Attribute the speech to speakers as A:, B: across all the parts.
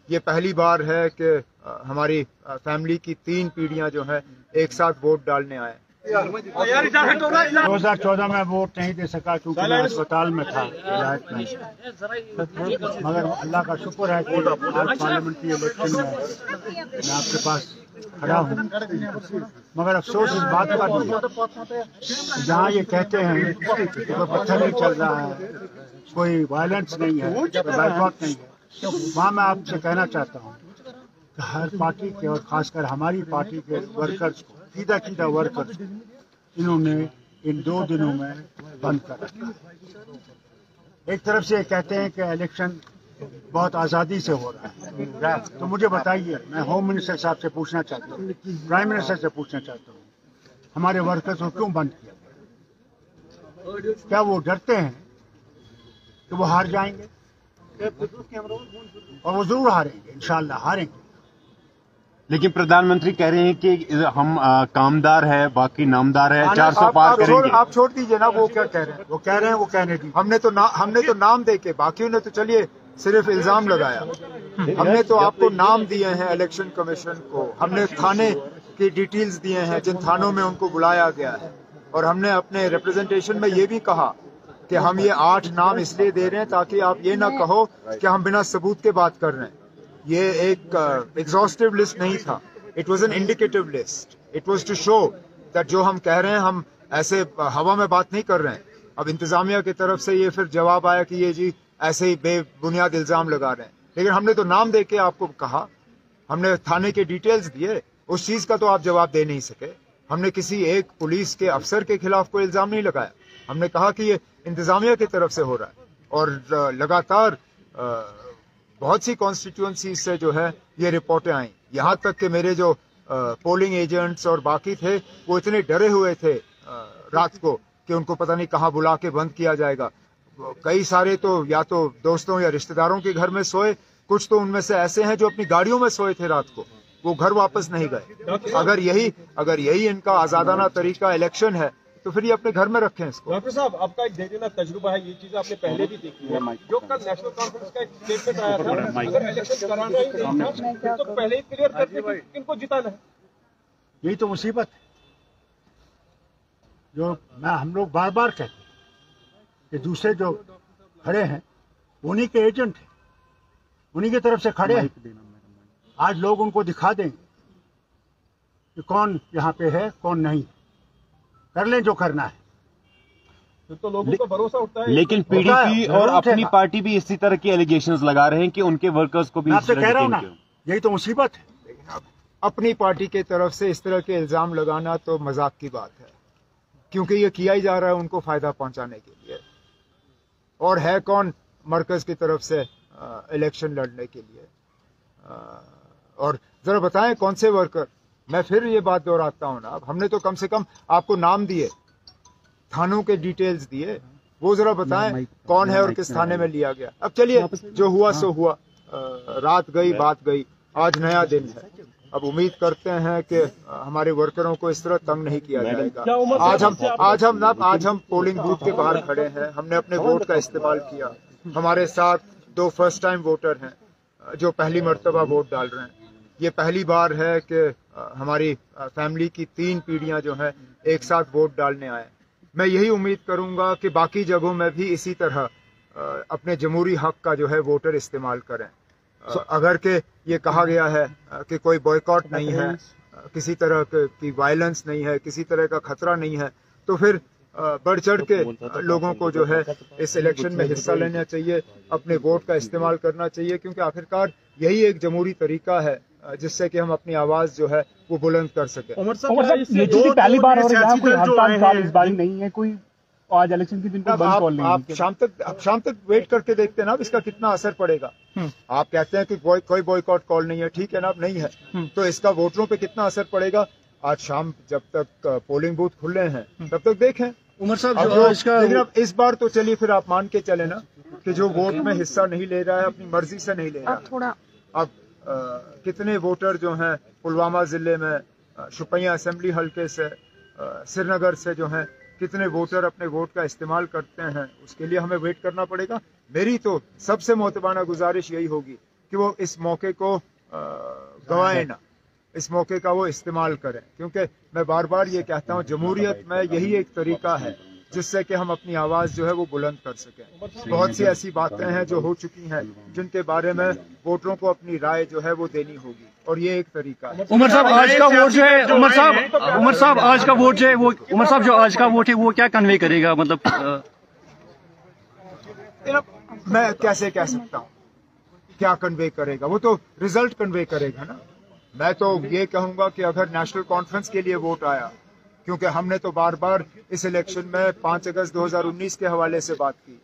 A: ये पहली बार है कि हमारी फैमिली की 3 पीढ़ियां जो है एक साथ वोट डालने आए।
B: 2014 में वोट नहीं दे सका क्योंकि मैं अस्पताल में था इलाज में, मगर अल्लाह का शुक्र है कि आज पार्लियामेंट्री इलेक्शन में मैं आपके पास खड़ा हूँ। मगर अफसोस इस बात का भी है जहाँ ये कहते हैं कि कोई पत्थर नहीं चल रहा है, कोई वायलेंस नहीं है, कोई बाइकआउट नहीं है, वहाँ मैं आपसे कहना चाहता हूँ कि हर पार्टी के और खासकर हमारी पार्टी के वर्कर्स को, सीधा वर्कर्स, इन्होंने इन 2 दिनों में बंद कर रखा है। एक तरफ से कहते हैं कि इलेक्शन बहुत आज़ादी से हो रहा है, तो मुझे बताइए, मैं होम मिनिस्टर साहब से पूछना चाहता हूँ, प्राइम मिनिस्टर से पूछना चाहता हूँ, हमारे वर्कर्स को क्यों बंद किया? क्या वो डरते हैं कि वो हार जाएंगे? और वो जरूर हारेंगे, इंशाल्लाह हारेंगे।
C: लेकिन प्रधानमंत्री कह रहे हैं कि हम कामदार है, बाकी नामदार है, 400 पार करेंगे।
A: आप छोड़ दीजिए ना, वो क्या कह रहे हैं, वो कह रहे हैं, वो कहने दीजिए। हमने तो नाम देके, बाकियों ने तो चलिए सिर्फ इल्जाम लगाया। हमने तो आपको नाम दिए हैं इलेक्शन कमीशन को, हमने थाने की डिटेल्स दिए हैं जिन थानों में उनको बुलाया गया है, और हमने अपने रिप्रेजेंटेशन में ये भी कहा कि हम ये 8 नाम इसलिए दे रहे हैं ताकि आप ये ना कहो कि हम बिना सबूत के बात कर रहे हैं। ये एक एग्जॉस्टिव लिस्ट नहीं था, it was an indicative list, it was to show that जो हम कह रहे हैं हम ऐसे हवा में बात नहीं कर रहे हैं। अब इंतजामिया की तरफ से ये फिर जवाब आया कि ये जी ऐसे ही बेबुनियाद इल्जाम लगा रहे हैं, लेकिन हमने तो नाम दे के आपको कहा, हमने थाने के डिटेल्स दिए, उस चीज का तो आप जवाब दे नहीं सके। हमने किसी एक पुलिस के अफसर के खिलाफ कोई इल्जाम नहीं लगाया, हमने कहा कि ये इंतजामिया की तरफ से हो रहा है। और लगातार बहुत सी कॉन्स्टिट्यूएंसी से जो है ये रिपोर्टें आई, यहाँ तक कि मेरे जो पोलिंग एजेंट्स और बाकी थे वो इतने डरे हुए थे रात को कि उनको पता नहीं कहाँ बुला के बंद किया जाएगा। कई सारे तो या तो दोस्तों या रिश्तेदारों के घर में सोए, कुछ तो उनमें से ऐसे हैं जो अपनी गाड़ियों में सोए थे रात को, वो घर वापस नहीं गए। अगर यही इनका आजादाना तरीका इलेक्शन है तो फिर ये अपने घर में रखें इसको।
D: डॉक्टर साहब, आपका एक देना तजुर्बा है, ये चीज आपने पहले भी देखी है। जो कल नेशनल कॉन्फ्रेंस का एक स्टेटमेंट आया था, अगर इलेक्शन कराना ही नहीं था तो पहले ही क्लियर करते कि किनको जिताना है।
B: यही तो मुसीबत है जो हम लोग बार बार कहते हैं कि दूसरे जो खड़े हैं उन्हीं के एजेंट हैं, उन्हीं की तरफ से खड़े हैं। आज लोग उनको दिखा देंगे कि कौन यहाँ पे है कौन नहीं, कर लें जो करना है।
D: तो लोगों को भरोसा उठता है।
C: लेकिन पीडीपी और अपनी पार्टी भी इसी तरह के एलिगेशंस लगा रहे हैं कि उनके वर्कर्स को भी
B: आपसे कह रहा हूं ना, यही तो मुसीबत है।
A: अपनी पार्टी की तरफ से इस तरह के इल्जाम लगाना तो मजाक की बात है, क्योंकि ये किया ही जा रहा है उनको फायदा पहुंचाने के लिए। और है कौन मरकज की तरफ से इलेक्शन लड़ने के लिए? और जरा बताएं कौन से वर्कर? मैं फिर ये बात दोहराता हूं ना, हमने तो कम से कम आपको नाम दिए, थानों के डिटेल्स दिए, वो जरा बताएं कौन है और किस थाने में लिया गया। अब चलिए जो हुआ सो हुआ, रात गई बात गई, आज नया दिन है। अब उम्मीद करते हैं कि हमारे वर्करों को इस तरह तंग नहीं किया जाएगा। आज हम पोलिंग बूथ के बाहर खड़े हैं, हमने अपने वोट का इस्तेमाल किया। हमारे साथ 2 फर्स्ट टाइम वोटर हैं जो पहली मर्तबा वोट डाल रहे हैं। ये पहली बार है कि हमारी फैमिली की 3 पीढ़ियां जो हैं एक साथ वोट डालने आए। मैं यही उम्मीद करूंगा कि बाकी जगहों में भी इसी तरह अपने जमहूरी हक का जो है वोटर इस्तेमाल करें। अगर के ये कहा गया है कि कोई बॉयकॉट नहीं है, किसी तरह की वायलेंस नहीं है, किसी तरह का खतरा नहीं है, तो फिर बढ़ चढ़ के लोगों को जो है इस इलेक्शन में हिस्सा लेना चाहिए, अपने वोट का इस्तेमाल करना चाहिए, क्योंकि आखिरकार यही एक जमहूरी तरीका है जिससे कि हम अपनी आवाज जो है वो बुलंद कर सके।
E: उमर साहब, ये चीज़ पहली बार हो रही है, कोई हड़ताल इस बार नहीं है, कोई आज इलेक्शन के दिन कोई बंद कॉल नहीं है।
A: आप शाम तक वेट करके देखते हैं ना, इसका कितना असर पड़ेगा। आप कहते हैं कि कोई बॉयकॉट कॉल नहीं है, ठीक है ना, अब नहीं है, तो इसका वोटरों पे कितना असर पड़ेगा। आज शाम जब तक पोलिंग बूथ खुले हैं तब तक देखें।
E: उमर साहब,
A: लेकिन अब इस बार तो चलिए फिर आप मान के चले ना कि जो वोट में हिस्सा नहीं ले रहा है, अपनी मर्जी से नहीं ले रहा। अब कितने वोटर जो हैं पुलवामा जिले में, शुपियां असेंबली हल्के से, श्रीनगर से जो हैं, कितने वोटर अपने वोट का इस्तेमाल करते हैं, उसके लिए हमें वेट करना पड़ेगा। मेरी तो सबसे मोहतबाना गुजारिश यही होगी कि वो इस मौके को गवाए ना, इस मौके का वो इस्तेमाल करें, क्योंकि मैं बार बार ये कहता हूँ जमहूरियत में यही एक तरीका है जिससे कि हम अपनी आवाज जो है वो बुलंद कर सकें। बहुत सी ऐसी बातें हैं जो हो चुकी हैं जिनके बारे में वोटरों को अपनी राय जो है वो देनी होगी, और ये एक तरीका है।
F: उमर साहब आज का वोट जो है, उमर साहब आज का वोट जो है वो, उमर साहब जो आज का वोट है वो क्या कन्वे करेगा, मतलब
A: मैं कैसे कह सकता हूँ क्या कन्वे करेगा, वो तो रिजल्ट कन्वे करेगा ना। मैं तो ये कहूंगा कि अगर नेशनल कॉन्फ्रेंस के लिए वोट आया, क्योंकि हमने तो बार बार इस इलेक्शन में 5 अगस्त 2019 के हवाले से बात की,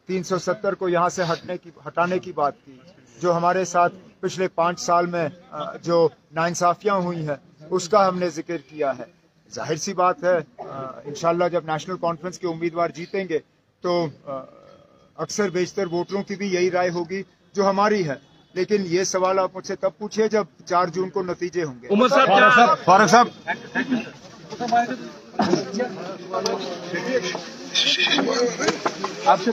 A: 370 को यहाँ से हटाने की बात की, जो हमारे साथ पिछले 5 साल में जो नाइंसाफियां हुई हैं उसका हमने जिक्र किया है। जाहिर सी बात है इंशाल्लाह जब नेशनल कॉन्फ्रेंस के उम्मीदवार जीतेंगे तो अक्सर बेशतर वोटरों की भी यही राय होगी जो हमारी है। लेकिन ये सवाल आप मुझसे तब पूछिए जब 4 जून को नतीजे होंगे।
F: उमर साहब
C: फारूक साहब
F: आपसे